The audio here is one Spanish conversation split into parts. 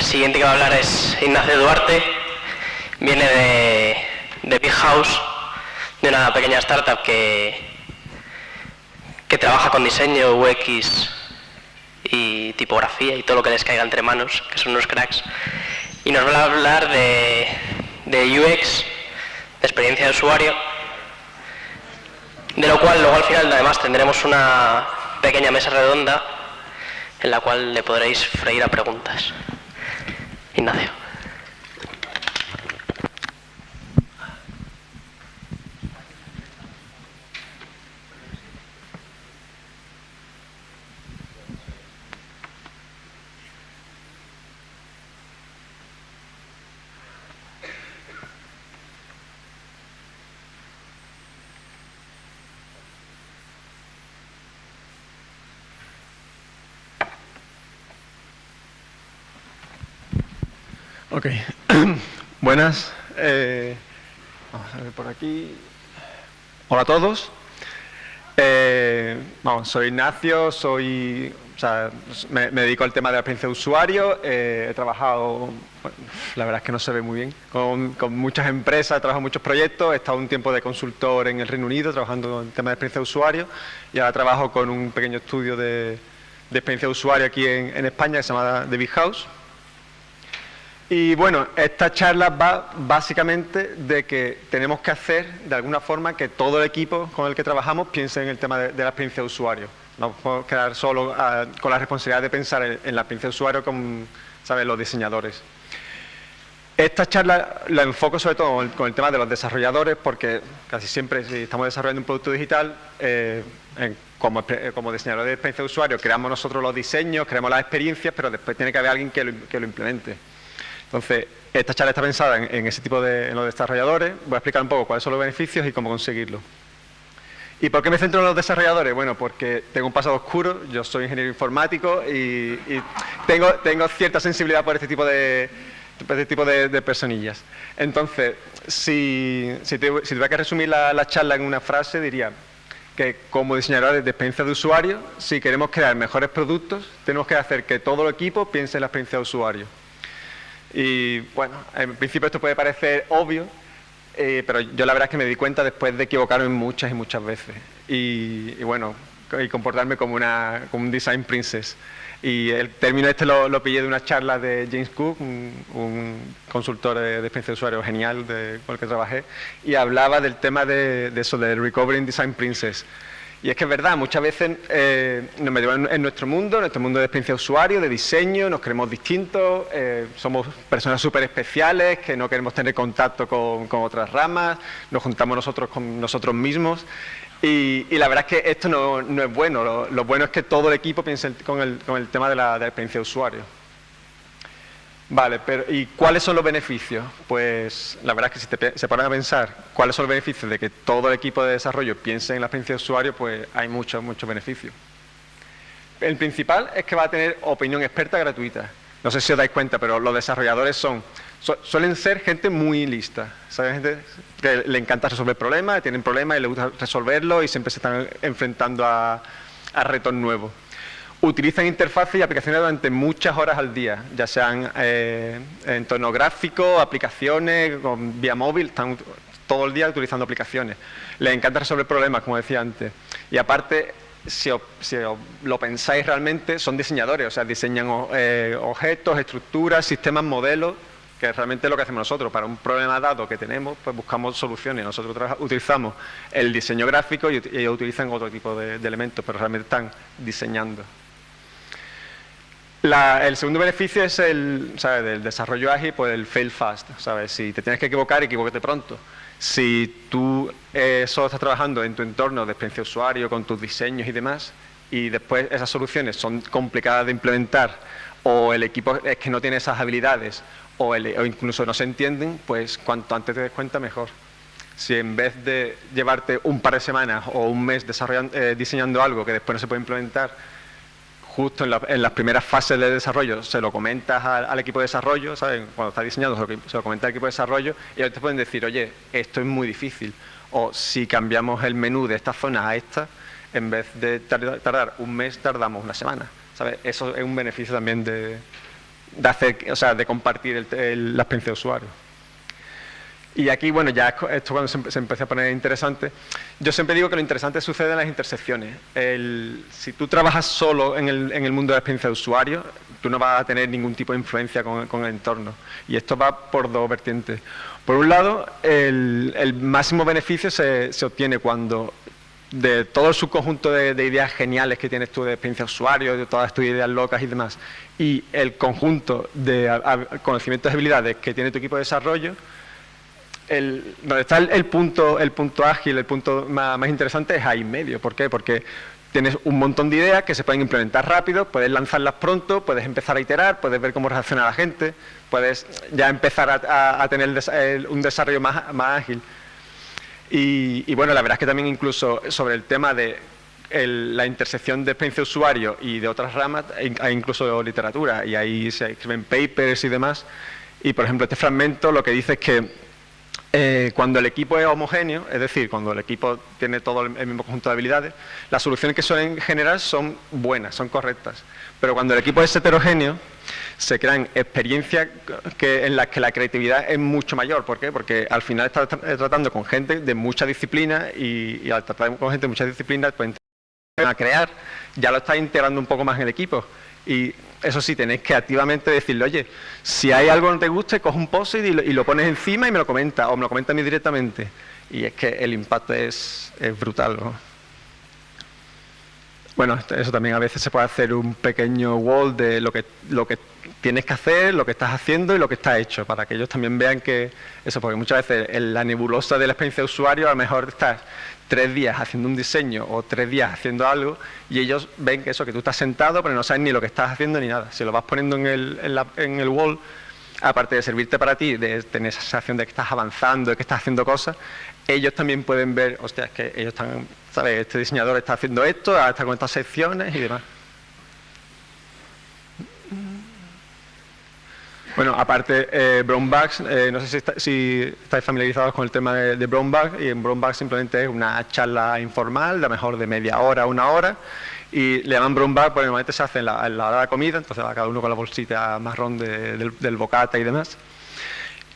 siguiente que va a hablar es Ignacio Duarte. Viene de Big House, de una pequeña startup que trabaja con diseño, UX y tipografía y todo lo que les caiga entre manos, que son unos cracks. Y nos va a hablar de UX, de experiencia de usuario, de lo cual luego al final además tendremos una pequeña mesa redonda en la cual le podréis freír a preguntas. Ignacio. Ok, buenas. Vamos a ver por aquí. Hola a todos. Soy Ignacio, me dedico al tema de la experiencia de usuario. He trabajado, bueno, la verdad es que no se ve muy bien, con muchas empresas, he trabajado en muchos proyectos. He estado un tiempo de consultor en el Reino Unido trabajando en el tema de experiencia de usuario y ahora trabajo con un pequeño estudio de experiencia de usuario aquí en España que se llama The Big House. Y bueno, esta charla va básicamente de que tenemos que hacer de alguna forma que todo el equipo con el que trabajamos piense en el tema de la experiencia de usuario. No podemos quedar solo con la responsabilidad de pensar en la experiencia de usuario con, ¿sabes?, los diseñadores. Esta charla la enfoco sobre todo con el tema de los desarrolladores, porque casi siempre si estamos desarrollando un producto digital, como diseñadores de experiencia de usuario creamos nosotros los diseños, creamos las experiencias, pero después tiene que haber alguien que lo implemente. Entonces, esta charla está pensada en ese tipo en los desarrolladores. Voy a explicar un poco cuáles son los beneficios y cómo conseguirlo. ¿Y por qué me centro en los desarrolladores? Bueno, porque tengo un pasado oscuro, yo soy ingeniero informático y tengo cierta sensibilidad por este tipo de personillas. Entonces, si tuviera que resumir la charla en una frase, diría que como diseñadores de experiencia de usuario, si queremos crear mejores productos, tenemos que hacer que todo el equipo piense en la experiencia de usuario. Y bueno, en principio esto puede parecer obvio, pero yo la verdad es que me di cuenta después de equivocarme muchas y muchas veces. Y bueno, y comportarme como un design princess. Y el término este lo pillé de una charla de James Cook, un consultor de experiencia de usuario genial con el que trabajé, y hablaba del tema de eso, del Recovering Design Princess. Y es que es verdad, muchas veces nos metemos en nuestro mundo de experiencia de usuario, de diseño, nos creemos distintos, somos personas súper especiales que no queremos tener contacto con otras ramas, nos juntamos nosotros con nosotros mismos y la verdad es que esto no es bueno. Lo bueno es que todo el equipo piense con el tema de la experiencia de usuario. Vale, pero ¿y cuáles son los beneficios? Pues la verdad es que si se ponen a pensar cuáles son los beneficios de que todo el equipo de desarrollo piense en la experiencia de usuario, pues hay muchos beneficios. El principal es que va a tener opinión experta gratuita. No sé si os dais cuenta, pero los desarrolladores suelen ser gente muy lista. ¿Sabes? Gente que le encanta resolver problemas, tienen problemas y les gusta resolverlos y siempre se están enfrentando a retos nuevos. Utilizan interfaces y aplicaciones durante muchas horas al día, ya sean entornos gráficos, aplicaciones, vía móvil, están todo el día utilizando aplicaciones. Les encanta resolver problemas, como decía antes. Y aparte, si lo pensáis realmente, son diseñadores, o sea, diseñan objetos, estructuras, sistemas, modelos, que es realmente lo que hacemos nosotros. Para un problema dado que tenemos, pues buscamos soluciones. Nosotros utilizamos el diseño gráfico y ellos utilizan otro tipo de elementos, pero realmente están diseñando. El segundo beneficio es del desarrollo ágil, pues el fail fast, ¿sabes? Si te tienes que equivocar, equivócate pronto. Si tú solo estás trabajando en tu entorno de experiencia de usuario, con tus diseños y demás, y después esas soluciones son complicadas de implementar, o el equipo es que no tiene esas habilidades, o incluso no se entienden, pues cuanto antes te des cuenta, mejor. Si en vez de llevarte un par de semanas o un mes diseñando algo que después no se puede implementar, justo en las primeras fases de desarrollo se lo comentas al equipo de desarrollo, ¿sabes? Cuando estás diseñando se lo comentas al equipo de desarrollo y ellos te pueden decir, oye, esto es muy difícil, o si cambiamos el menú de esta zona a esta, en vez de tardar un mes, tardamos una semana, ¿sabes? Eso es un beneficio también de compartir la experiencia de usuario. Y aquí, bueno, ya esto cuando se empieza a poner interesante, yo siempre digo que lo interesante sucede en las intersecciones. Si tú trabajas solo en el mundo de la experiencia de usuario, tú no vas a tener ningún tipo de influencia con el entorno. Y esto va por dos vertientes. Por un lado, el máximo beneficio se obtiene cuando de todo el subconjunto de ideas geniales que tienes tú de experiencia de usuario, de todas tus ideas locas y demás, y el conjunto de conocimientos y habilidades que tiene tu equipo de desarrollo, donde está el punto ágil, el punto más interesante es ahí en medio. ¿Por qué? Porque tienes un montón de ideas que se pueden implementar rápido, puedes lanzarlas pronto, puedes empezar a iterar, puedes ver cómo reacciona la gente, puedes ya empezar a tener un desarrollo más ágil. Y bueno, la verdad es que también incluso sobre el tema de la intersección de experiencia de usuario y de otras ramas, hay incluso literatura, y ahí se escriben papers y demás. Y por ejemplo, este fragmento lo que dice es que cuando el equipo es homogéneo, es decir, cuando el equipo tiene todo el mismo conjunto de habilidades, las soluciones que suelen generar son buenas, son correctas. Pero cuando el equipo es heterogéneo, se crean experiencias en las que la creatividad es mucho mayor. ¿Por qué? Porque al final estás tratando con gente de mucha disciplina y al tratar con gente de muchas disciplinas, pues a crear, ya lo estás integrando un poco más en el equipo. Y eso sí, tenéis que activamente decirle, oye, si hay algo que no te guste, coge un post-it y lo pones encima y me lo comenta, o me lo comenta a mí directamente. Y es que el impacto es brutal, ¿no? Bueno, eso también a veces se puede hacer un pequeño wall de lo que tienes que hacer, lo que estás haciendo y lo que está hecho, para que ellos también vean que eso, porque muchas veces en la nebulosa de la experiencia de usuario a lo mejor estás 3 días haciendo un diseño o 3 días haciendo algo y ellos ven que tú estás sentado pero no sabes ni lo que estás haciendo ni nada. Si lo vas poniendo en el wall, aparte de servirte para ti, de tener esa sensación de que estás avanzando, de que estás haciendo cosas, ellos también pueden ver, hostia, es que ellos están, ¿sabes? Este diseñador está haciendo esto, está con estas secciones y demás. Bueno, aparte, Brown Bags, no sé si estáis familiarizados con el tema de Brown Bag, y en Brown Bag simplemente es una charla informal, a lo mejor de media hora, 1 hora, y le llaman Brown Bag porque normalmente se hace en la hora de comida, entonces va cada uno con la bolsita marrón del bocata y demás.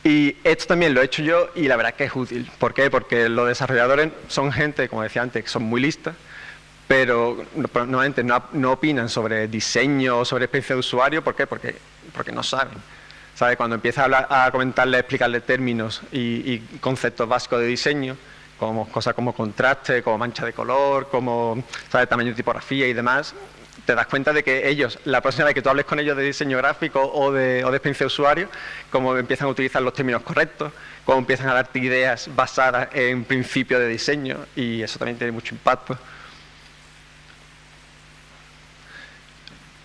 Y esto también lo he hecho yo y la verdad es que es útil. ¿Por qué? Porque los desarrolladores son gente, como decía antes, que son muy listas, pero normalmente no opinan sobre diseño o sobre experiencia de usuario. ¿Por qué? Porque no saben. ¿Sabe? Cuando empiezas a comentarle, a explicarle términos y conceptos básicos de diseño, como cosas como contraste, como mancha de color, como tamaño de tipografía y demás, te das cuenta de que ellos, la próxima vez que tú hables con ellos de diseño gráfico o de experiencia de usuario, como empiezan a utilizar los términos correctos, como empiezan a darte ideas basadas en principios de diseño, y eso también tiene mucho impacto.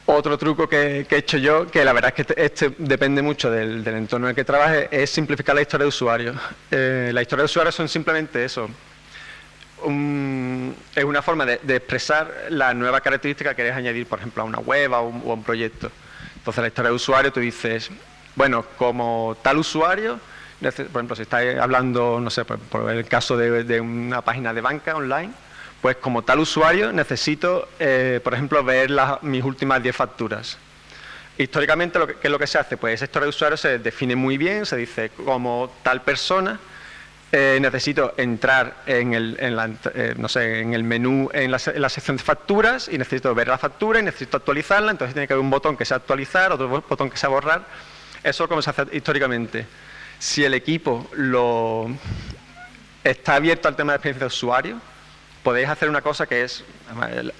Otro truco que he hecho yo, que la verdad es que este depende mucho del entorno en el que trabajes, es simplificar la historia de usuario. La historia de usuario son simplemente eso. Es una forma de expresar la nueva característica que quieres añadir, por ejemplo, a una web o a un proyecto. Entonces, la historia de usuario, tú dices, bueno, como tal usuario, por ejemplo, si estás hablando, no sé, por el caso de una página de banca online, pues como tal usuario necesito, por ejemplo, ver mis últimas 10 facturas. Históricamente, ¿qué es lo que se hace? Pues esa historia de usuario se define muy bien, se dice como tal persona, necesito entrar en el menú, en la sección de facturas, y necesito ver la factura y necesito actualizarla, entonces tiene que haber un botón que sea actualizar, otro botón que sea borrar. Eso es como se hace históricamente. Si el equipo está abierto al tema de experiencia de usuario, podéis hacer una cosa que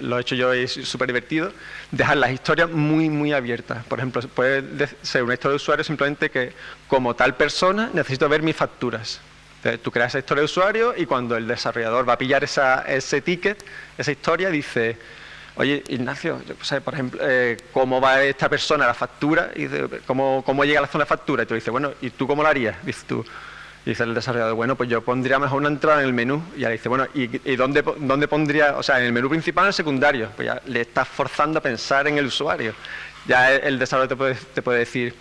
lo he hecho yo y es súper divertido, dejar las historias muy, muy abiertas. Por ejemplo, puede ser una historia de usuario simplemente que, como tal persona, necesito ver mis facturas. Entonces, tú creas esa historia de usuario y cuando el desarrollador va a pillar ese ticket, esa historia, dice, oye, Ignacio, yo sé, por ejemplo, ¿cómo va esta persona a la factura? Y dice, ¿cómo llega a la zona de factura? Y tú dices, bueno, ¿y tú cómo lo harías? Dices tú. Y dice el desarrollador, bueno, pues yo pondría mejor una entrada en el menú. Y ya le dice, bueno, ¿y dónde pondría? O sea, en el menú principal o en el secundario. Pues ya le estás forzando a pensar en el usuario. Ya el desarrollador te puede decir,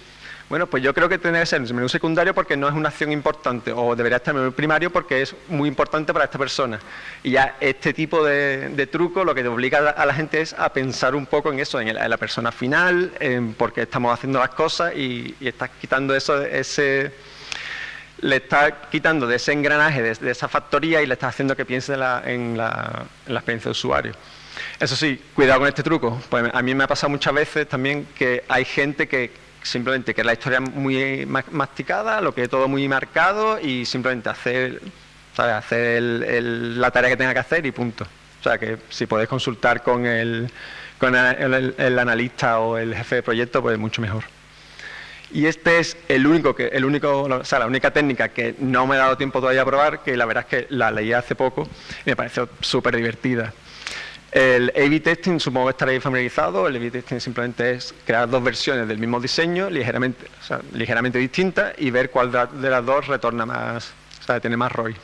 Bueno, pues yo creo que tiene que ser el menú secundario porque no es una acción importante, o debería estar en el menú primario porque es muy importante para esta persona. Y ya este tipo de truco lo que te obliga a la gente es a pensar un poco en eso, en la persona final, en por qué estamos haciendo las cosas y estás quitando eso, le estás quitando de ese engranaje, de esa factoría y le estás haciendo que piense en la experiencia de usuario. Eso sí, cuidado con este truco. Pues a mí me ha pasado muchas veces también que hay gente que simplemente que la historia muy masticada, lo que es todo muy marcado y simplemente hacer, ¿sabes? Hacer la tarea que tenga que hacer y punto. O sea que si podéis consultar con el analista o el jefe de proyecto, pues mucho mejor. Y este es la única técnica que no me he dado tiempo todavía a probar, que la verdad es que la leí hace poco y me pareció súper divertida. El A/B testing, supongo que estaréis familiarizados. El A/B testing simplemente es crear dos versiones del mismo diseño, ligeramente distintas, y ver cuál de las dos retorna más, o sea, tiene más ROI.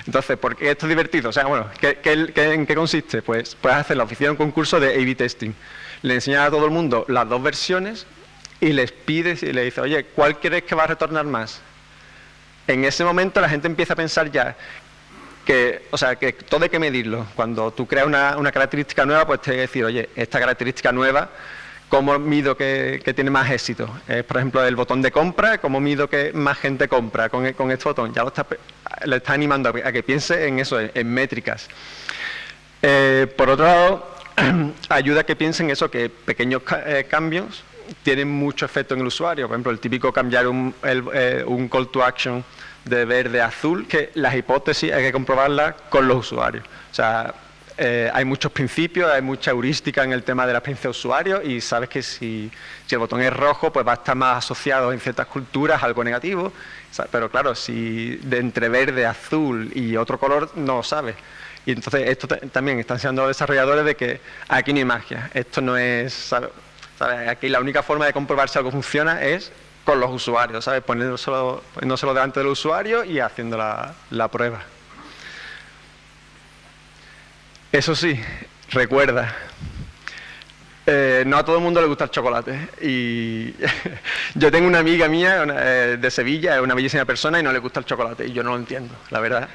Entonces, ¿por qué esto es divertido? O sea, bueno, ¿en qué consiste? Pues puedes hacer la oficina un concurso de A/B testing. Le enseñas a todo el mundo las dos versiones y les pides y le dices, oye, ¿cuál crees que va a retornar más? En ese momento la gente empieza a pensar ya que todo hay que medirlo. Cuando tú creas una característica nueva, pues te hay que decir, oye, esta característica nueva, ¿cómo mido que tiene más éxito? Por ejemplo, el botón de compra, ¿cómo mido que más gente compra con este botón? Ya le está animando a que piense en eso, en métricas. Por otro lado, ayuda a que piensen eso, que pequeños cambios tienen mucho efecto en el usuario. Por ejemplo, el típico cambiar un call to action de verde a azul, que las hipótesis hay que comprobarlas con los usuarios. O sea, hay muchos principios, hay mucha heurística en el tema de la experiencia de usuario y sabes que si el botón es rojo, pues va a estar más asociado en ciertas culturas a algo negativo. Pero claro, si de entre verde, azul y otro color, no lo sabes. Y entonces esto también está enseñando a los desarrolladores de que aquí no hay magia. Esto no es... ¿sabes? Aquí la única forma de comprobar si algo funciona es con los usuarios, ¿sabes? Poniéndoselo delante del usuario y haciendo la prueba. Eso sí, recuerda, no a todo el mundo le gusta el chocolate. Y yo tengo una amiga mía de Sevilla, es una bellísima persona y no le gusta el chocolate. Y yo no lo entiendo, la verdad.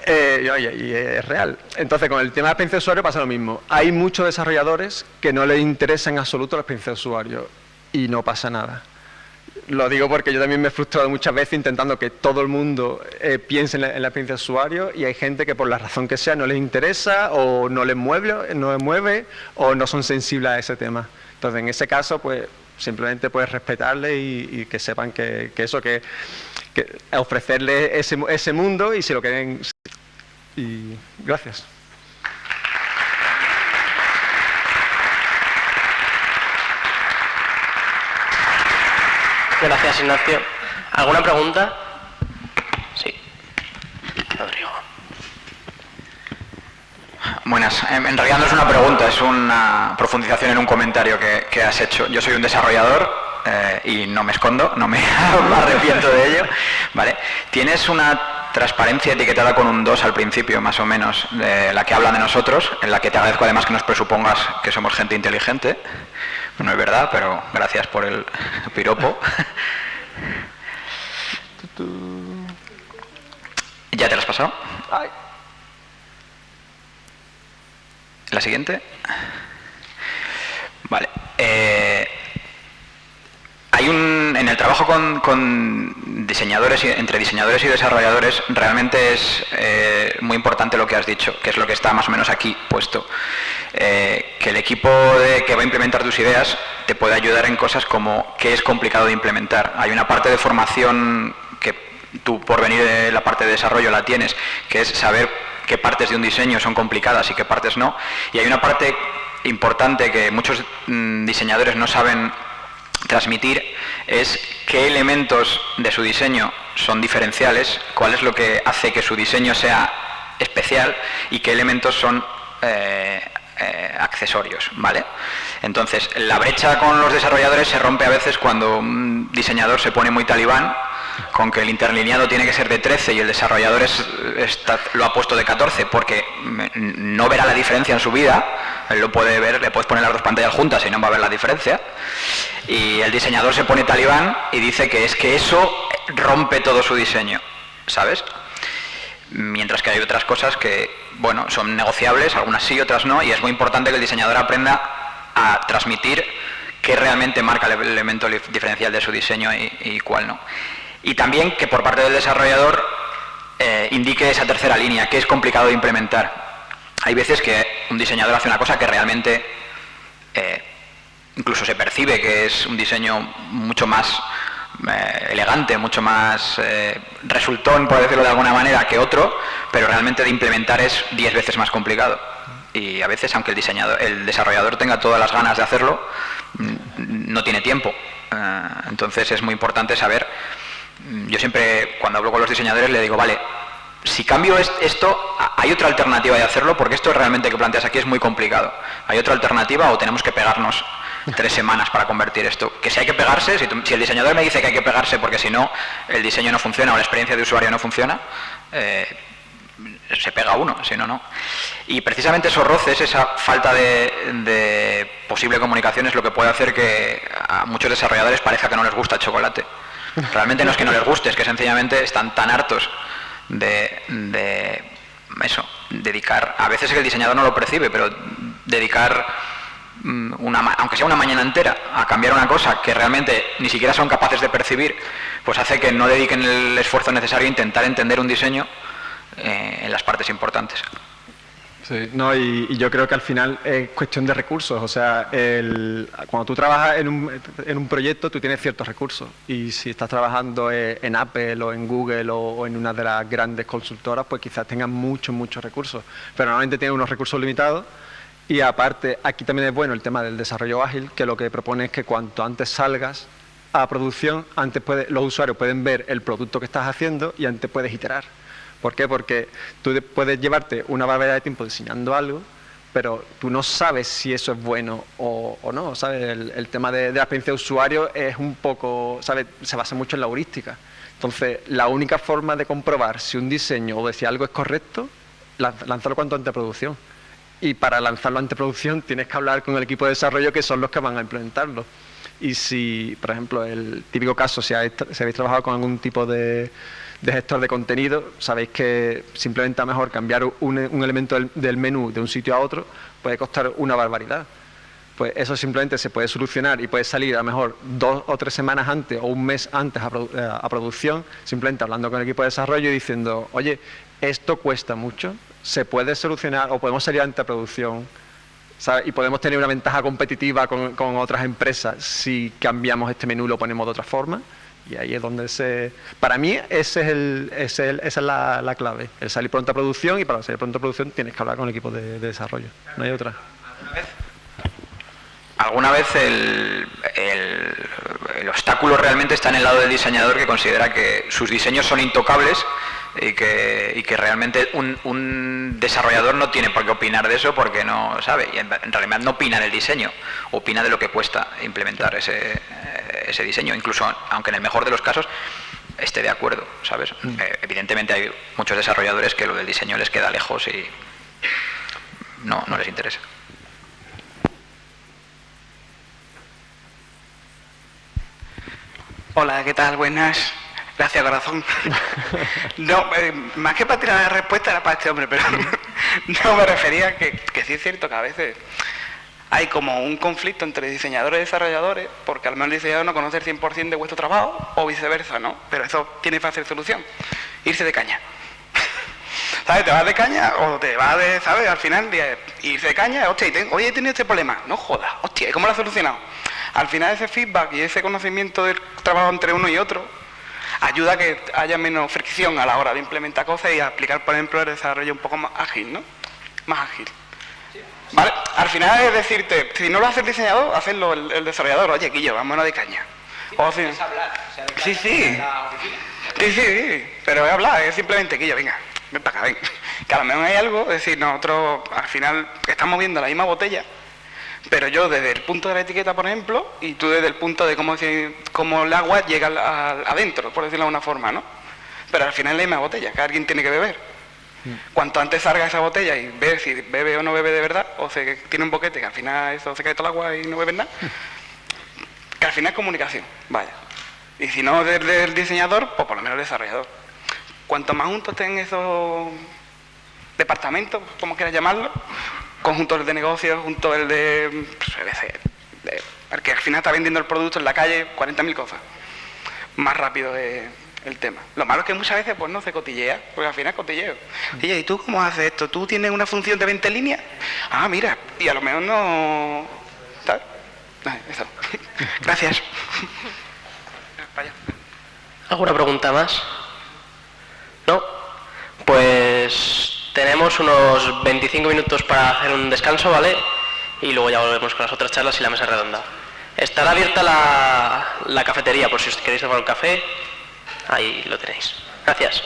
Y es real. Entonces, con el tema de la experiencia de usuario pasa lo mismo. Hay muchos desarrolladores que no les interesa en absoluto la experiencia de usuario y no pasa nada. Lo digo porque yo también me he frustrado muchas veces intentando que todo el mundo piense en la experiencia de usuario y hay gente que por la razón que sea no les interesa o no les mueve o no son sensibles a ese tema. Entonces, en ese caso, pues simplemente puedes respetarle y que sepan que ofrecerle ese mundo y si lo quieren. Y gracias. Gracias, Ignacio. ¿Alguna pregunta? Sí. Rodrigo. Buenas. En realidad no es una pregunta, es una profundización en un comentario que has hecho. Yo soy un desarrollador y no me escondo, no me arrepiento de ello. ¿Vale? Tienes una transparencia etiquetada con un 2 al principio, más o menos, de la que habla de nosotros, en la que te agradezco además que nos presupongas que somos gente inteligente. No es verdad, pero gracias por el piropo. ¿Ya te lo has pasado? ¿La siguiente? Vale. En el trabajo con diseñadores, entre diseñadores y desarrolladores, realmente es muy importante lo que has dicho, que es lo que está más o menos aquí puesto. Que el equipo que va a implementar tus ideas te puede ayudar en cosas como qué es complicado de implementar. Hay una parte de formación que tú, por venir de la parte de desarrollo, la tienes, que es saber qué partes de un diseño son complicadas y qué partes no. Y hay una parte importante que muchos diseñadores no saben transmitir, es qué elementos de su diseño son diferenciales, cuál es lo que hace que su diseño sea especial y qué elementos son accesorios, ¿vale? Entonces, la brecha con los desarrolladores se rompe a veces cuando un diseñador se pone muy talibán con que el interlineado tiene que ser de 13 y el desarrollador lo ha puesto de 14 porque no verá la diferencia en su vida, él lo puede ver, le puedes poner las dos pantallas juntas y no va a ver la diferencia, y el diseñador se pone talibán y dice que es que eso rompe todo su diseño, ¿sabes? Mientras que hay otras cosas que, bueno, son negociables, algunas sí, otras no, y es muy importante que el diseñador aprenda a transmitir qué realmente marca el elemento diferencial de su diseño y cuál no. Y también que por parte del desarrollador indique esa tercera línea, que es complicado de implementar. Hay veces que un diseñador hace una cosa que realmente incluso se percibe que es un diseño mucho más elegante, mucho más resultón, por decirlo de alguna manera, que otro, pero realmente de implementar es 10 veces más complicado. Y a veces, aunque el desarrollador tenga todas las ganas de hacerlo, no tiene tiempo. Entonces es muy importante saber. Yo siempre, cuando hablo con los diseñadores, le digo, vale, si cambio esto, ¿hay otra alternativa de hacerlo? Porque esto realmente que planteas aquí es muy complicado. ¿Hay otra alternativa o tenemos que pegarnos 3 semanas para convertir esto? Que si hay que pegarse, si el diseñador me dice que hay que pegarse porque si no el diseño no funciona o la experiencia de usuario no funciona, se pega uno, si no, no. Y precisamente esos roces, esa falta de posible comunicación es lo que puede hacer que a muchos desarrolladores parezca que no les gusta el chocolate. Realmente no es que no les guste, es que sencillamente están tan hartos de eso, dedicar, a veces el diseñador no lo percibe, pero dedicar aunque sea una mañana entera a cambiar una cosa que realmente ni siquiera son capaces de percibir, pues hace que no dediquen el esfuerzo necesario a intentar entender un diseño en las partes importantes. Sí, no, y yo creo que al final es cuestión de recursos. O sea, cuando tú trabajas en un proyecto, tú tienes ciertos recursos. Y si estás trabajando en Apple o en Google o en una de las grandes consultoras, pues quizás tengas muchos recursos. Pero normalmente tienes unos recursos limitados. Y aparte, aquí también es bueno el tema del desarrollo ágil, que lo que propone es que cuanto antes salgas a producción, antes los usuarios pueden ver el producto que estás haciendo y antes puedes iterar. ¿Por qué? Porque tú puedes llevarte una barbaridad de tiempo diseñando algo, pero tú no sabes si eso es bueno o no, ¿sabes? El tema de la experiencia de usuario es un poco, ¿sabes? Se basa mucho en la heurística. Entonces, la única forma de comprobar si un diseño o de si algo es correcto, lanzarlo cuanto antes a producción. Y para lanzarlo ante producción tienes que hablar con el equipo de desarrollo, que son los que van a implementarlo. Y si, por ejemplo, el típico caso, si habéis trabajado con algún tipo de gestor de contenido, sabéis que simplemente a mejor cambiar un elemento del menú de un sitio a otro puede costar una barbaridad. Pues eso simplemente se puede solucionar y puede salir a lo mejor 2 o 3 semanas antes o un mes antes a producción, simplemente hablando con el equipo de desarrollo y diciendo, oye, esto cuesta mucho, se puede solucionar o podemos salir ante producción, ¿sabes? Y podemos tener una ventaja competitiva con otras empresas si cambiamos este menú y lo ponemos de otra forma. Y ahí es donde para mí esa es la clave, el salir pronto a producción, y para salir pronto a producción tienes que hablar con el equipo de desarrollo, no hay otra. Alguna vez el obstáculo realmente está en el lado del diseñador, que considera que sus diseños son intocables y que realmente un desarrollador no tiene por qué opinar de eso porque no sabe, y en realidad no opina del diseño, opina de lo que cuesta implementar ese diseño, incluso aunque en el mejor de los casos esté de acuerdo, ¿sabes? Evidentemente hay muchos desarrolladores que lo del diseño les queda lejos y no les interesa. Hola, ¿qué tal? Buenas. Gracias, corazón. No, más que para tirar la respuesta era para este hombre, pero no me refería a que sí es cierto que a veces hay como un conflicto entre diseñadores y desarrolladores, porque al menos el diseñador no conoce el 100% de vuestro trabajo, o viceversa, ¿no? Pero eso tiene fácil solución. Irse de caña. ¿Sabes? Te vas de caña o te vas de, ¿sabes? Al final, irse de caña, hostia, hoy he tenido este problema. No jodas, hostia, ¿y cómo lo has solucionado? Al final ese feedback y ese conocimiento del trabajo entre uno y otro ayuda a que haya menos fricción a la hora de implementar cosas y aplicar, por ejemplo, el desarrollo un poco más ágil, ¿no? Más ágil. ¿Vale? Al final es decirte, si no lo hace el diseñador, hacerlo el desarrollador. Oye, Quillo, vámonos de caña. Sí, sí, pero es hablar, es simplemente, Quillo, venga, ven para acá, ven. Que a lo mejor hay algo, es decir, nosotros al final estamos viendo la misma botella, Pero yo desde el punto de la etiqueta, por ejemplo, y tú desde el punto de cómo el agua llega adentro, por decirlo de una forma, ¿no? Pero al final es la misma botella, que alguien tiene que beber. Cuanto antes salga esa botella y ver si bebe o no bebe de verdad, o se tiene un boquete que al final eso se cae todo el agua y no bebe nada, que al final es comunicación, vaya. Y si no del diseñador, pues por lo menos el desarrollador. Cuanto más juntos estén esos departamentos, como quieras llamarlo, conjuntos de negocios, junto el de el que al final está vendiendo el producto en la calle, 40.000 cosas, más rápido es el tema. Lo malo es que muchas veces pues no se cotillea, porque al final es cotilleo. Oye, ¿y tú cómo haces esto? ¿Tú tienes una función de 20 líneas? Ah, mira, y a lo mejor no... ¿Sabes? Eso. Gracias. Vaya. ¿Alguna pregunta más? ¿No? Pues tenemos unos 25 minutos para hacer un descanso, ¿vale? Y luego ya volvemos con las otras charlas y la mesa redonda. Estará abierta la cafetería por si os queréis tomar un café. Ahí lo tenéis. Gracias.